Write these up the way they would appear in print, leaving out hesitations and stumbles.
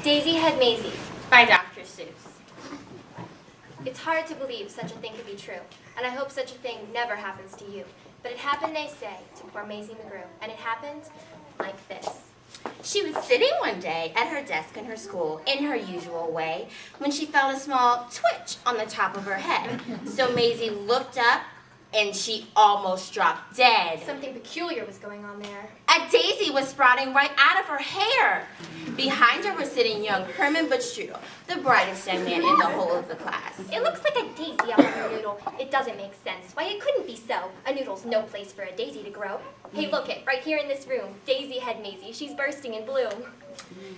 Daisy Head Maisie by Dr. Seuss. It's hard to believe such a thing could be true, and I hope such a thing never happens to you. But it happened, they say, to poor Maisie McGrew, and it happened like this. She was sitting one day at her desk in her school in her usual way when she felt a small twitch on the top of her head. So Maisie looked up and she almost dropped dead. Something peculiar was going on there. A daisy was sprouting right out of her hair. Behind her was sitting young Herman Buttstrudel, the brightest young man in the whole of the class. It looks like a daisy up on her noodle. It doesn't make sense. Why, it couldn't be so. A noodle's no place for a daisy to grow. Hey, look it, right here in this room. Daisy Head Maisie, she's bursting in bloom.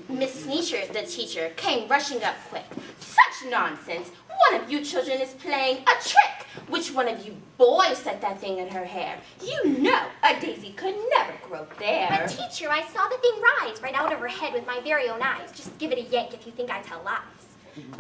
Miss Sneecher, the teacher, came rushing up quick. Such nonsense! One of you children is playing a trick! Which one of you boys set that thing in her hair? You know a daisy could never grow there. But teacher, I saw the thing rise right out of her head with my very own eyes. Just give it a yank if you think I tell lies.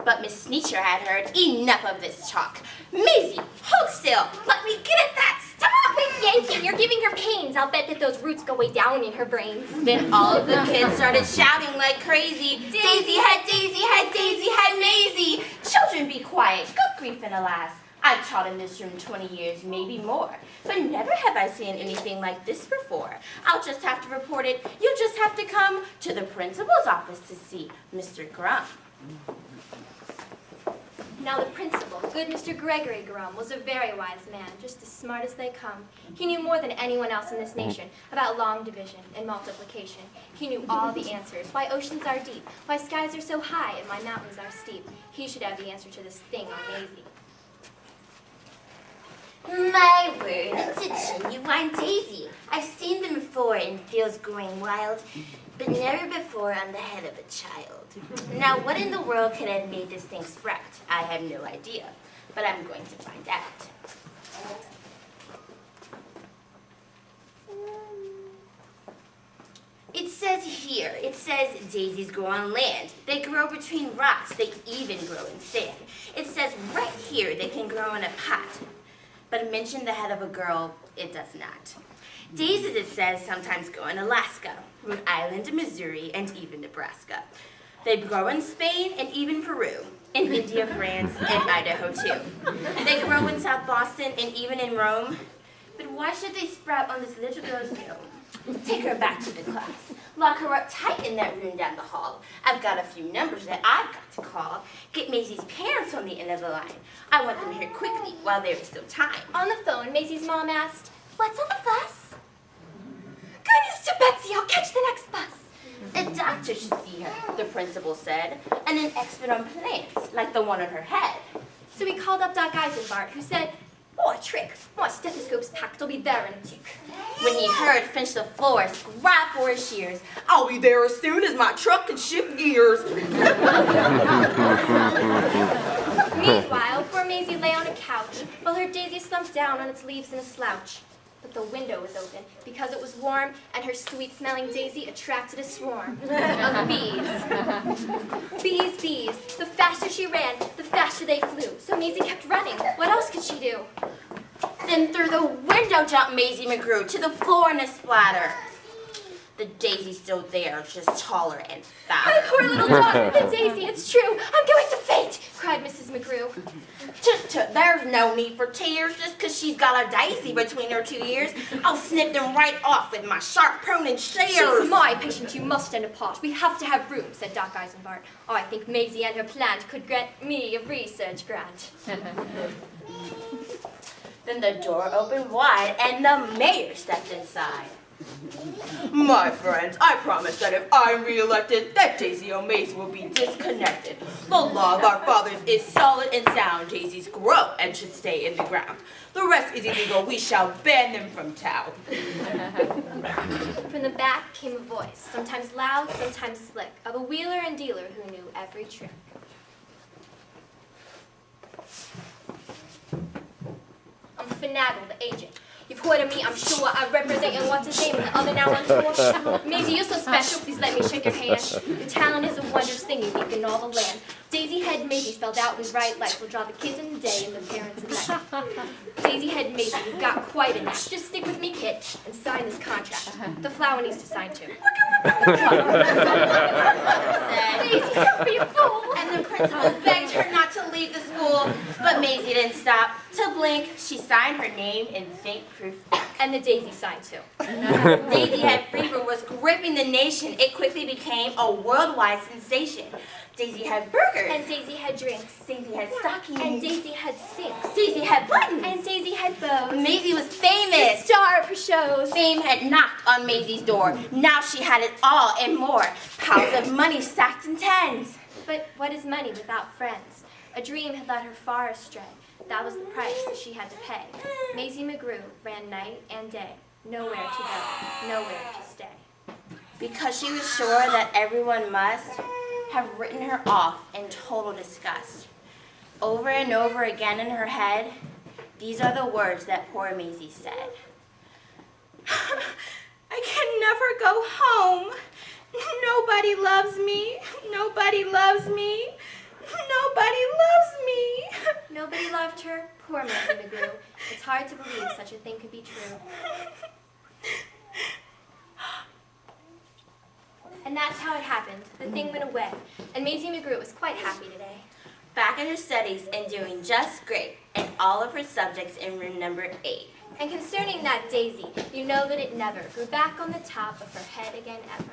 But Miss Sneecher had heard enough of this talk. Maisie, hold still! Let me get at that! Stop! Quit yanking! You're giving her pains. I'll bet that those roots go way down in her brains. Then all of the kids started shouting like crazy, Daisy Head, Daisy Head, Daisy Head, Maisie! Children, be quiet. Good grief and alas. I've taught in this room 20 years, maybe more, but never have I seen anything like this before. I'll just have to report it. You'll just have to come to the principal's office to see Mr. Grum. Now the principal, good Mr. Gregory Grum, was a very wise man, just as smart as they come. He knew more than anyone else in this nation about long division and multiplication. He knew all the answers, why oceans are deep, why skies are so high and why mountains are steep. He should have the answer to this thing on Maisie. My word, it's a genuine daisy. I've seen them before in fields growing wild, but never before on the head of a child. Now, what in the world could have made this thing sprout? I have no idea, but I'm going to find out. It says here, daisies grow on land. They grow between rocks. They even grow in sand. It says right here they can grow in a pot. But mention the head of a girl, it does not. Daisies, it says, sometimes grow in Alaska, Rhode Island, Missouri, and even Nebraska. They grow in Spain and even Peru, in India, France, and Idaho too. They grow in South Boston and even in Rome. But why should they sprout on this little girl's dome? Take her back to the class. Lock her up tight in that room down the hall. I've got a few numbers that I've got to call. Get Maisie's parents on the end of the line. I want them here quickly while there is still time. On the phone, Maisie's mom asked, "What's on the bus?" "Good news to Betsy, I'll catch the next bus." A doctor should see her, the principal said, and an expert on plants, like the one on her head. So he called up Doc Eisenbart, who said, "Oh, a trick. My stethoscope's packed. I'll be there in a tick." When he heard Finch the florist grab for his shears, I'll be there as soon as my truck can shift gears. Meanwhile, poor Maisie lay on a couch, while her daisy slumped down on its leaves in a slouch. But the window was open because it was warm, and her sweet-smelling daisy attracted a swarm of bees. Bees, bees. The faster she ran, the faster they flew. So Maisie kept running. What else could she do? then through the window jumped Maisie McGrew to the floor in a splatter. The daisy's still there, just taller and My fatter. poor little daughter, the daisy, it's true. I'm going to faint, cried Mrs. McGrew. There's no need for tears just 'cause she's got a daisy between her two ears. I'll snip them right off with my sharp pruning shears. She's my patient, you must stand apart. We have to have room, said Doc Eisenbart. Oh, I think Maisie and her plant could grant me a research grant. Then the door opened wide and the mayor stepped inside. My friends, I promise that if I'm re-elected, that Daisy O'Maze will be disconnected. The law of our fathers is solid and sound. Daisies grow and should stay in the ground. The rest is illegal. We shall ban them from town. From the back came a voice, sometimes loud, sometimes slick, of a wheeler and dealer who knew every trick. I'm Finagle, the agent. You've heard of me, I'm sure. I represent and what's his name and the other now on tour. Maisie, you're so special, please let me shake your hand. Your talent is a wondrous thing, unique in all the land. Daisy Head Maisie spelled out in bright light will draw the kids in the day and the parents at night. Daisy Head Maisie, you've got quite a knack. Just stick with me, kid, and sign this contract. The flower needs to sign too. Daisy, don't be a fool. And the principal begged her not to leave the school, but Maisie didn't stop. To blink, she signed her name in faint proof. And the Daisy signed too. Daisy Head Fever was gripping the nation. It quickly became a worldwide sensation. Daisy had burgers. And Daisy had drinks. Daisy had stockings. And Daisy had sinks. Daisy had buttons. And Daisy had bows. Maisie was famous. Star of her shows. Fame had knocked on Maisie's door. Now she had it all and more. Piles of money stacked in tens. But what is money without friends? A dream had led her far astray. That was the price that she had to pay. Maisie McGrew ran night and day. Nowhere to go, nowhere to stay. Because she was sure that everyone must have written her off in total disgust. Over and over again in her head, these are the words that poor Maisie said. I can never go home. Nobody loves me. Nobody loves me. Nobody loves me. Nobody loved her. Poor Maisie McGrew. It's hard to believe such a thing could be true. And that's how it happened. The thing went away, and Maisie McGrew was quite happy today. Back in her studies and doing just great in all of her subjects in room number 8. And concerning that Daisy, you know that it never grew back on the top of her head again ever.